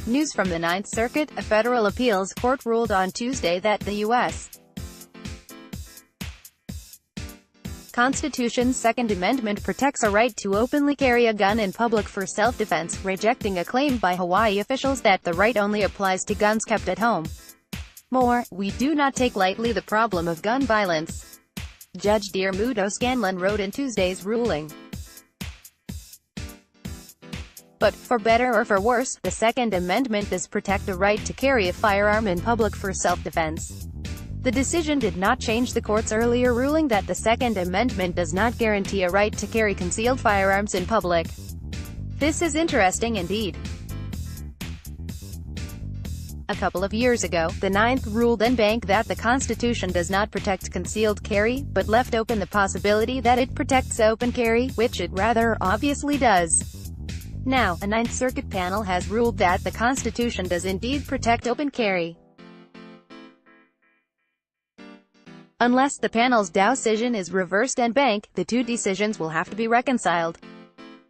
News from the Ninth Circuit. A federal appeals court ruled on Tuesday that the U.S. Constitution's Second Amendment protects a right to openly carry a gun in public for self-defense, rejecting a claim by Hawaii officials that the right only applies to guns kept at home. More, we do not take lightly the problem of gun violence, Judge Diarmuid O'Scannlain wrote in Tuesday's ruling. But, for better or for worse, the Second Amendment does protect the right to carry a firearm in public for self-defense. The decision did not change the court's earlier ruling that the Second Amendment does not guarantee a right to carry concealed firearms in public. This is interesting indeed. A couple of years ago, the Ninth ruled en banc that the Constitution does not protect concealed carry, but left open the possibility that it protects open carry, which it rather obviously does. Now, a Ninth Circuit panel has ruled that the Constitution does indeed protect open carry. Unless the panel's decision is reversed en banc, the two decisions will have to be reconciled.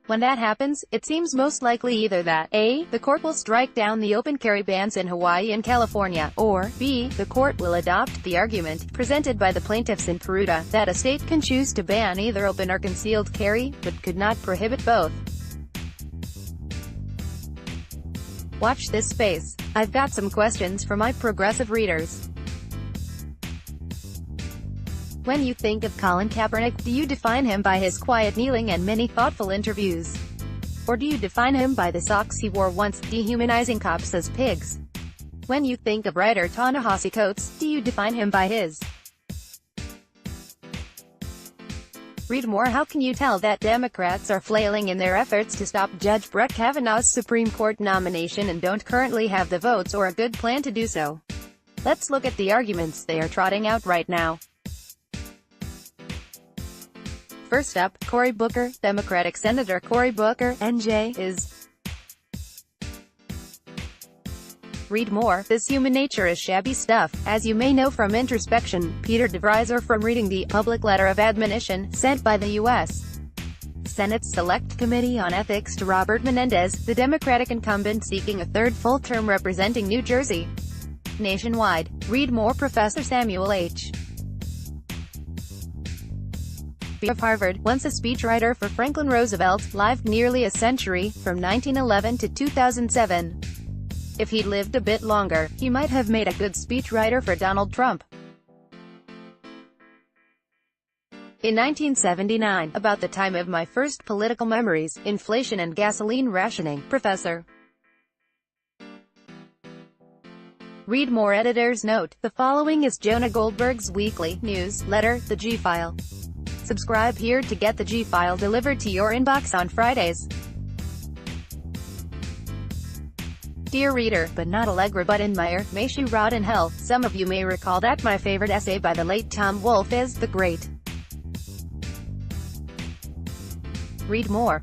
When that happens, it seems most likely either that A. the court will strike down the open carry bans in Hawaii and California, or B. the court will adopt the argument, presented by the plaintiffs in Peruta, that a state can choose to ban either open or concealed carry, but could not prohibit both. Watch this space. I've got some questions for my progressive readers. When you think of Colin Kaepernick, do you define him by his quiet kneeling and many thoughtful interviews? Or do you define him by the socks he wore once, dehumanizing cops as pigs? When you think of writer Ta-Nehisi Coates, do you define him by his? Read more. How can you tell that Democrats are flailing in their efforts to stop Judge Brett Kavanaugh's Supreme Court nomination and don't currently have the votes or a good plan to do so? Let's look at the arguments they are trotting out right now. First up, Cory Booker. Democratic Senator Cory Booker, NJ, is. Read more. This human nature is shabby stuff, as you may know from introspection. Peter DeVries, from reading the public letter of admonition sent by the U.S. Senate's Select Committee on Ethics to Robert Menendez, the Democratic incumbent seeking a third full term representing New Jersey nationwide. Read more. Professor Samuel H. of Harvard, once a speechwriter for Franklin Roosevelt, lived nearly a century, from 1911 to 2007. If he'd lived a bit longer, he might have made a good speechwriter for Donald Trump. In 1979, about the time of my first political memories, inflation and gasoline rationing, Professor. Read more. Editor's note: the following is Jonah Goldberg's weekly newsletter, The G-File. Subscribe here to get the G-File delivered to your inbox on Fridays. Dear reader, but not Allegra but in Meyer, may she rot in hell. Some of you may recall that my favorite essay by the late Tom Wolfe is The Great. Read more.